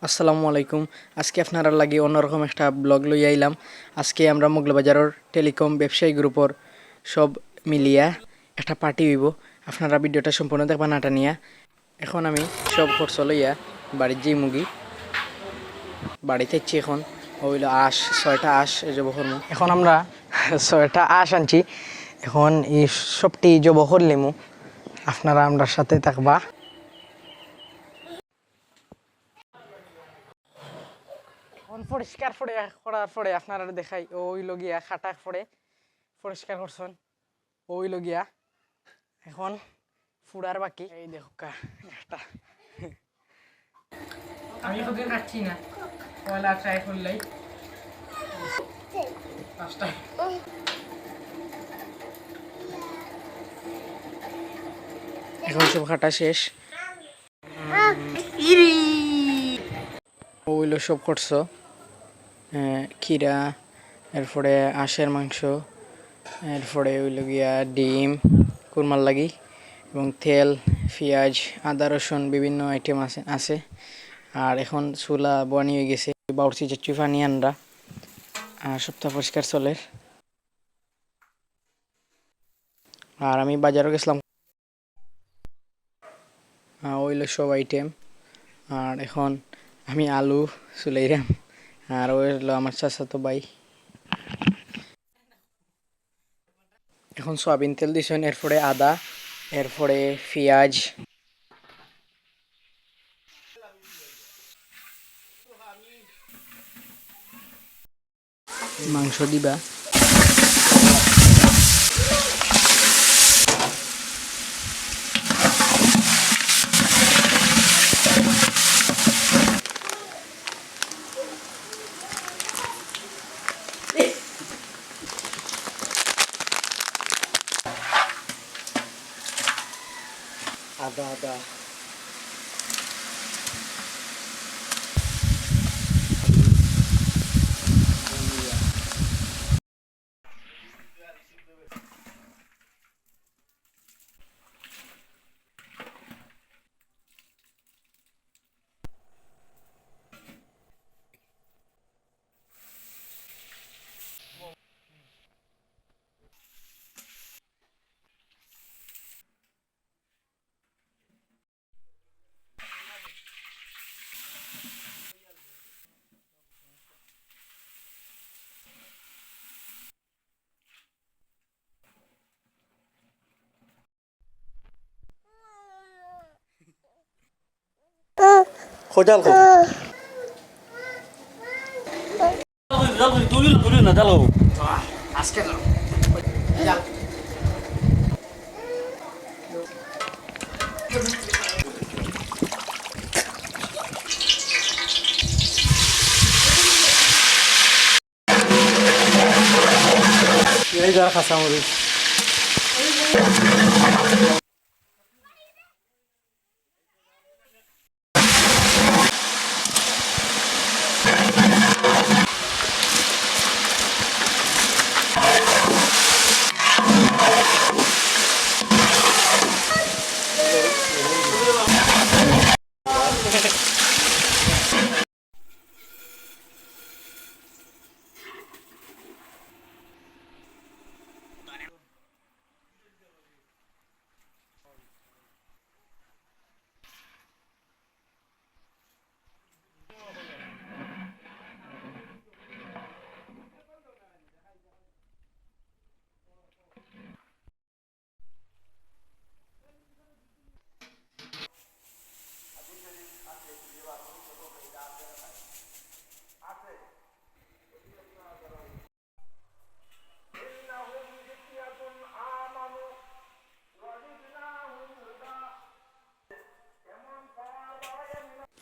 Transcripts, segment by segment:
আসসালামু আলাইকুম। আজকে আপনারা লাগি অন্যরকম একটা ব্লগ লই আইলাম। আজকে আমরা মোগলবাজারের টেলিকম ব্যবসায়ী গ্রুপর সব মিলিয়া একটা পার্টি হইব। আপনারা ভিডিওটা সম্পূর্ণ দেখবা নাটা নিয়া। এখন আমি সব খরচ লইয়া বাড়ির যেই মুগি বাড়িতে ইচ্ছি এখন হইল আঁশ 6টা আঁশ জব করমু। এখন আমরা 6টা আঁশ আনছি। এখন এই সবটি জব করলিমু। আপনারা আমরা সাথে থাকবা। পরিষ্কার করে করার পরে আপনারা দেখাই ওই লগিয়া খাটা পরে পরিষ্কার করছেন ওই লগিয়া এখন ফুড়ার বাকি এই দেখো একটা আমি ওকে কাটছি না পয়লা ট্রাই করলেই পাঁচটা এখন সব খাটা শেষ ওইলো সব করছো খিরা এরপরে আঁশের মাংস এরপরে ওইলো গিয়া ডিম কুরমার লাগি এবং তেল পেঁয়াজ আদা রসুন বিভিন্ন আইটেম আছে আর এখন চুলা বনি হয়ে গেছে বাউরছি যাচ্ছি পানি আনরা আর সপ্তাহ পরিষ্কার চলে আর আমি বাজারও গেছিলাম ওইলো সব আইটেম আর এখন আমি আলু চুলাইরাম আর ওই হলো আমার চাচাতো ভাই এখন সয়াবিন তেল দিছেন এরপরে আদা এরপরে পেঁয়াজ মাংস দিবা আদা আদা খোঁজাল খো দূরে না চালো আজকে যাও যা এই যারা কাঁচামরিচ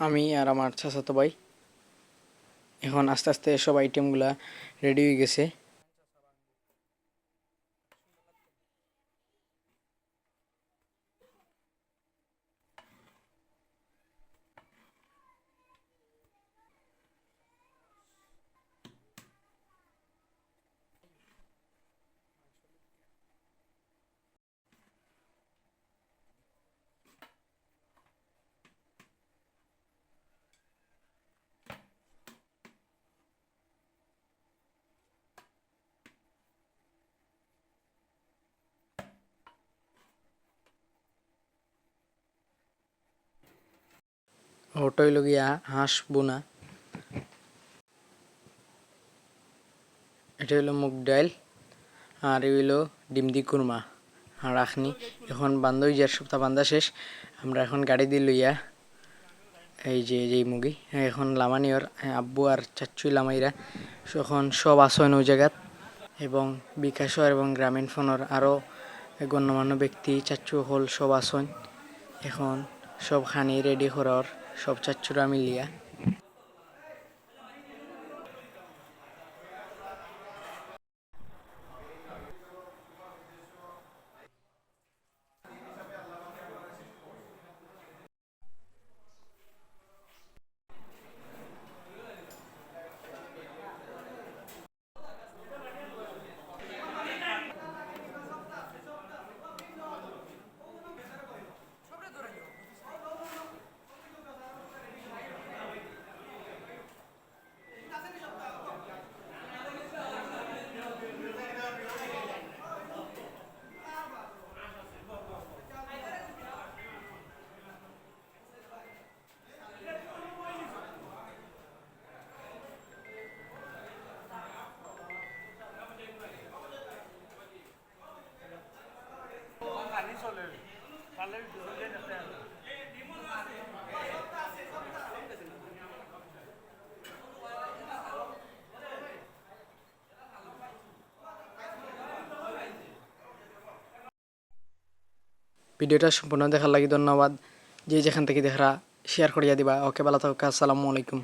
আমি আর আমার চাচাতো ভাই এখন আস্তে আস্তে সব আইটেমগুলা রেডি হয়ে গেছে ওটা হইল গিয়া হাঁস বোনা, এটা হইলো মুগ ডাল, আর এই হইলো ডিম দি কুরমা আর আখনি। এখন বান্ধ হয়ে যার সপ্তাহ বান্ধা শেষ, আমরা এখন গাড়ি দিয়ে লইয়া এই যে যেই মুগি এখন লামানিয়র আব্বু আর চাচ্চুই লামাইরা এখন সব আসন ওই জায়গাত, এবং বিকাশ এবং গ্রামীণ ফোনের আরও গণ্যমান্য ব্যক্তি চাচ্চু হল সব আসন। এখন সব খানি রেডি করার সব চাচ্চুরা মিলিয়া। ভিডিওটা সম্পূর্ণ দেখার লাগি ধন্যবাদ। যে যেখান থেকে দেখরা শেয়ার করিয়া দিবা। ওকে, ভালো থাকুক। আসসালামু আলাইকুম।